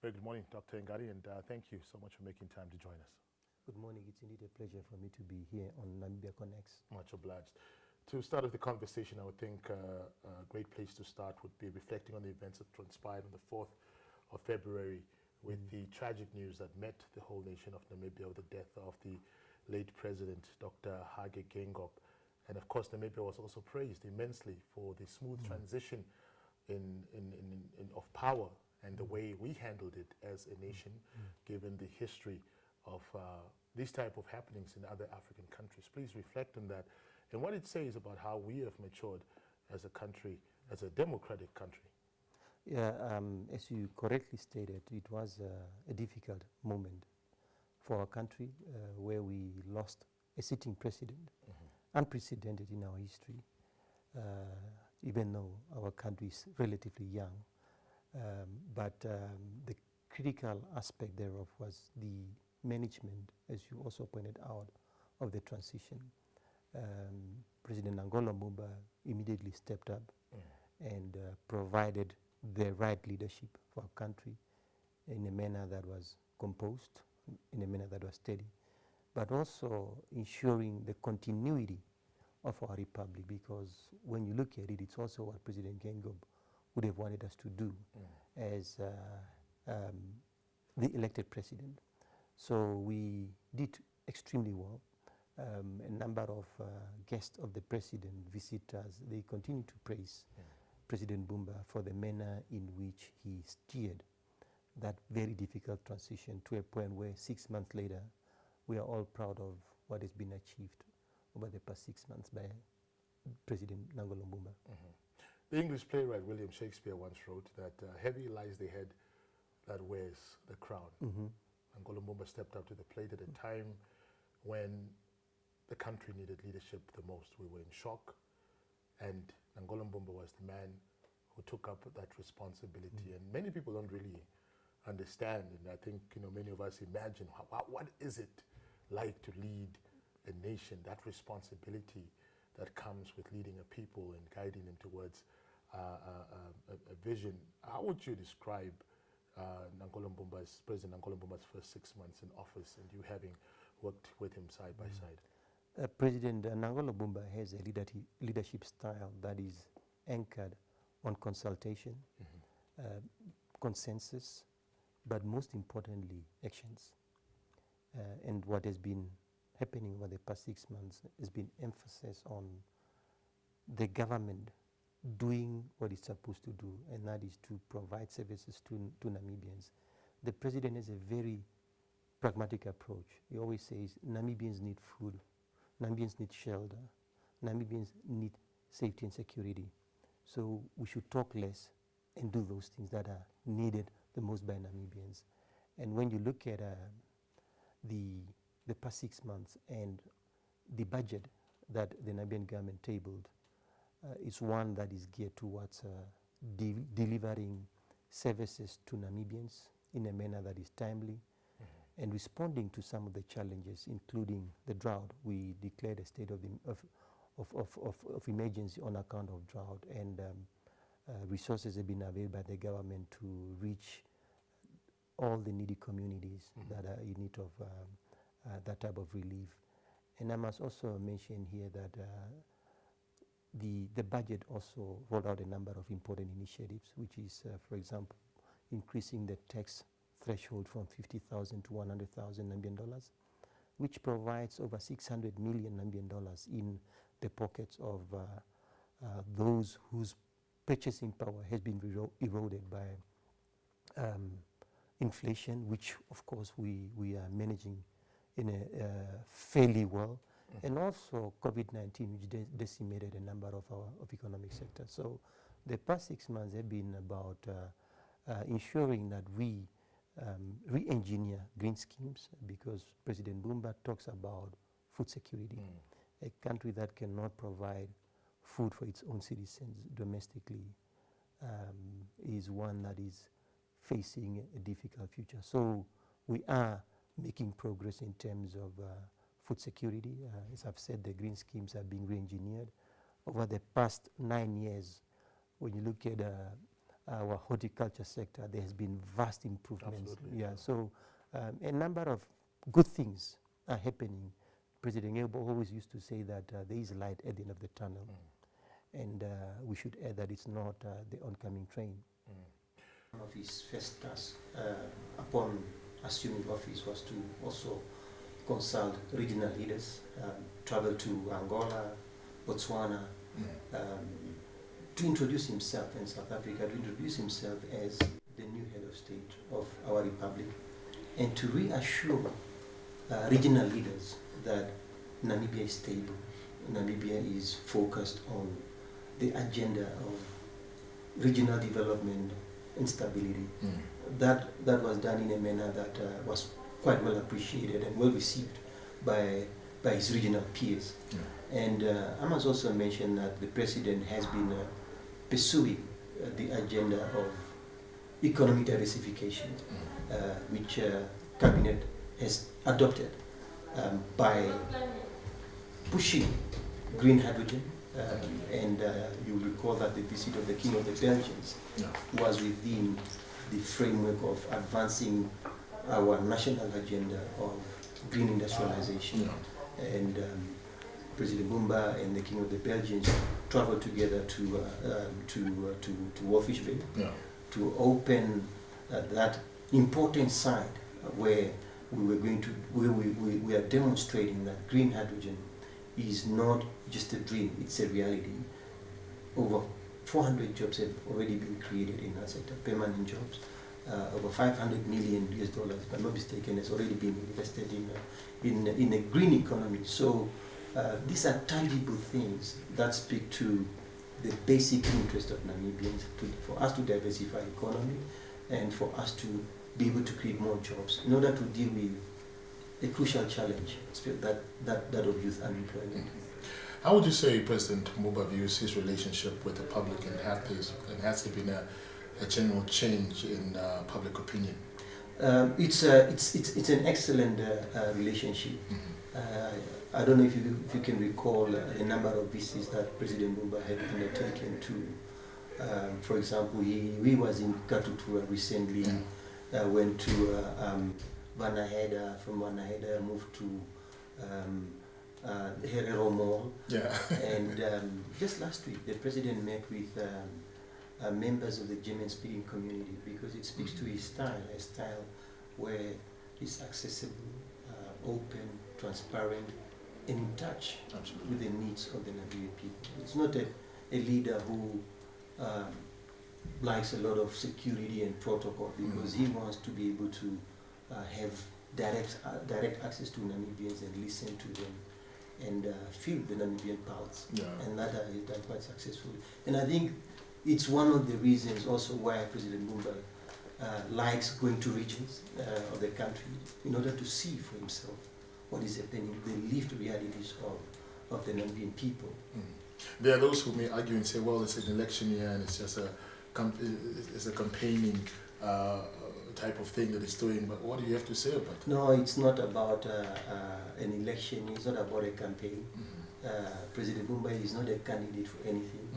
Very good morning, Dr. Hengari, and thank you so much for making time to join us. Good morning. It's indeed a pleasure for me to be here on Namibia Connects. Much obliged. To start off the conversation, I would think a great place to start would be reflecting on the events that transpired on the 4th of February with the tragic news that met the whole nation of Namibia with the death of the late President, Dr. Hage. And of course, Namibia was also praised immensely for the smooth transition of power and the way we handled it as a nation, given the history of these type of happenings in other African countries. Please reflect on that and what it says about how we have matured as a country, as a democratic country. Yeah, as you correctly stated, it was a difficult moment for our country where we lost a sitting president, unprecedented in our history, even though our country is relatively young. But the critical aspect thereof was the management, as you also pointed out, of the transition. President Nangolo Mbumba immediately stepped up and provided the right leadership for our country in a manner that was composed, in a manner that was steady, but also ensuring the continuity of our republic, because when you look at it, it's also what President Gengob would have wanted us to do as the elected president. So we did extremely well. A number of guests of the president, visitors, they continue to praise President Mbumba for the manner in which he steered that very difficult transition to a point where 6 months later, we are all proud of what has been achieved over the past 6 months by President Nangolo Mbumba. The English playwright William Shakespeare once wrote that heavy lies the head that wears the crown. Nangolo Mbumba stepped up to the plate at a time when the country needed leadership the most. We were in shock, and Nangolo Mbumba was the man who took up that responsibility. And many people don't really understand, and I think many of us imagine what is it like to lead a nation, that responsibility that comes with leading a people and guiding them towards a vision. How would you describe President Nangolo Mbumba's first 6 months in office, and you having worked with him side by side? President Nangolo Mbumba has a leadership style that is anchored on consultation, consensus, but most importantly, actions. And what has been happening over the past 6 months has been emphasis on the government doing what it's supposed to do, and that is to provide services to Namibians. The president has a very pragmatic approach. He always says Namibians need food, Namibians need shelter, Namibians need safety and security. So we should talk less and do those things that are needed the most by Namibians. And when you look at the past 6 months and the budget that the Namibian government tabled, is one that is geared towards delivering services to Namibians in a manner that is timely and responding to some of the challenges, including the drought. We declared a state of emergency on account of drought, and resources have been availed by the government to reach all the needy communities that are in need of that type of relief. And I must also mention here that the budget also rolled out a number of important initiatives, which is, for example, increasing the tax threshold from 50,000 to 100,000 Namibian dollars, which provides over 600 million Namibian dollars in the pockets of those whose purchasing power has been eroded by inflation, which of course we are managing in a fairly well, and also COVID-19, which decimated a number of our economic sectors. So the past 6 months have been about ensuring that we re-engineer green schemes, because President Mbumba talks about food security. A country that cannot provide food for its own citizens domestically is one that is facing a difficult future. So we are making progress in terms of food security. As I've said, the green schemes are being re-engineered. Over the past 9 years, when you look at our horticulture sector, there has been vast improvements. Absolutely, Yeah, yeah. so a number of good things are happening. President Ngebo always used to say that there is light at the end of the tunnel, and we should add that it's not the oncoming train. One of his first tasks upon assuming office was to also consult regional leaders, travel to Angola, Botswana, to introduce himself in South Africa, to introduce himself as the new head of state of our republic, and to reassure regional leaders that Namibia is stable, Namibia is focused on the agenda of regional development and stability. That was done in a manner that was quite well appreciated and well received by his regional peers. And I must also mention that the president has been pursuing the agenda of economic diversification, which cabinet has adopted by pushing green hydrogen. And you will recall that the visit of the King of the Belgians was within the framework of advancing our national agenda of green industrialization. And President Mbumba and the King of the Belgians traveled together to Walfish Bay to open that important site where we are demonstrating that green hydrogen is not just a dream, it's a reality. Over 400 jobs have already been created in that sector, permanent jobs. Over $500 million, if I'm not mistaken, has already been invested in a green economy. So these are tangible things that speak to the basic interest of Namibians, for us to diversify economy and for us to be able to create more jobs in order to deal with a crucial challenge, that of youth unemployment. How would you say President Mbumba views his relationship with the public, and has there been a general change in public opinion? It's an excellent relationship. I don't know if you can recall a number of visits that President Mbumba had undertaken to, for example, he was in Katutura recently, went to Vanaheda, from Vanaheda moved to Herero Mall. And just last week, the president met with members of the German-speaking community, because it speaks to his style, a style where it's accessible, open, transparent, and in touch with the needs of the Namibian people. It's not a leader who likes a lot of security and protocol, because he wants to be able to have direct access to Namibians and listen to them and feel the Namibian pulse. And that is done quite successfully. And I think it's one of the reasons also why President Mbumba likes going to regions of the country in order to see for himself what is happening, the lived realities of the Namibian people. There are those who may argue and say, well, it's an election year and it's just a campaigning type of thing that it's doing, but what do you have to say about it? No, it's not about an election, it's not about a campaign. President Mbumba is not a candidate for anything.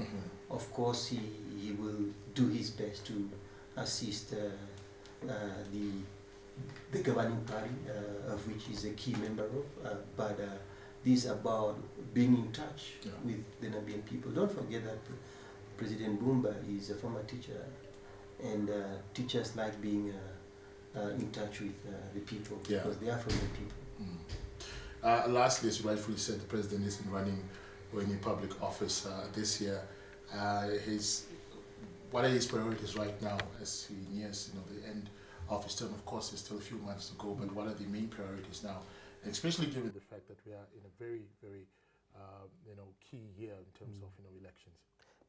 Of course, he will do his best to assist the governing party, of which he's a key member of, but this is about being in touch with the Namibian people. Don't forget that President Mbumba is a former teacher, and teachers like being in touch with the people, because they are from the people. Lastly, as you rightfully said, the president isn't running for any public office this year. What are his priorities right now as he nears the end of his term? Of course, there's still a few months to go, but what are the main priorities now? And especially given the fact that we are in a very, very key year in terms of elections.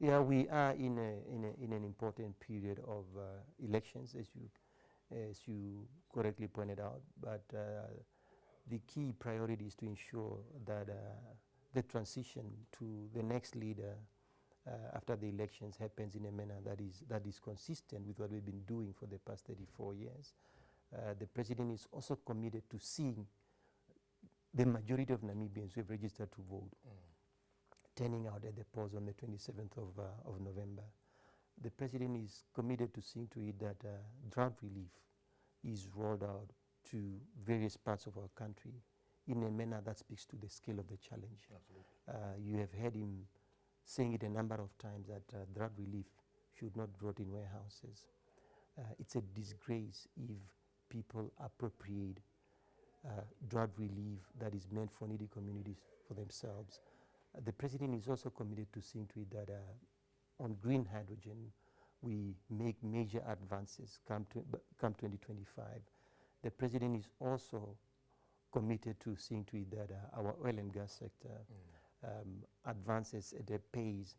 Yeah, we are in an important period of elections, as you correctly pointed out. But the key priority is to ensure that the transition to the next leader after the elections happens in a manner that is consistent with what we've been doing for the past 34 years. The president is also committed to seeing the majority of Namibians who have registered to vote turning out at the polls on the 27th of November. the President is committed to seeing to it that drought relief is rolled out to various parts of our country in a manner that speaks to the scale of the challenge. Absolutely. You have heard him saying it a number of times that drought relief should not rot in warehouses. It's a disgrace if people appropriate drought relief that is meant for needy communities for themselves. The President is also committed to seeing to it that on green hydrogen, we make major advances come 2025. The President is also committed to seeing to it that our oil and gas sector advances at a pace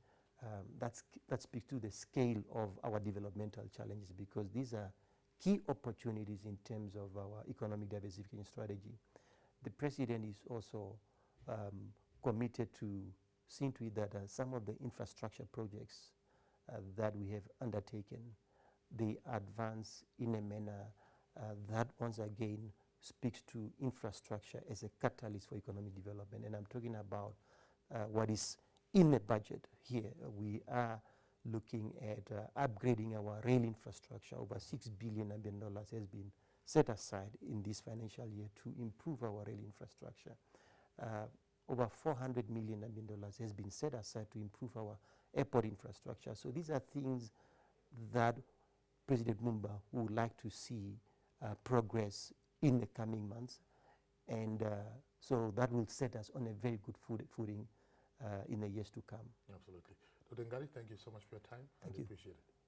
that speaks to the scale of our developmental challenges, because these are key opportunities in terms of our economic diversification strategy. The President is also committed to seeing to it that some of the infrastructure projects that we have undertaken, they advance in a manner that once again speaks to infrastructure as a catalyst for economic development. And I'm talking about what is in the budget here. We are looking at upgrading our rail infrastructure. Over $6 billion has been set aside in this financial year to improve our rail infrastructure. Over $400 million has been set aside to improve our airport infrastructure. So these are things that President Mbumba would like to see progress in the coming months. And so that will set us on a very good footing in the years to come. Absolutely. Dr. Hengari, thank you so much for your time. Thank I you. appreciate it.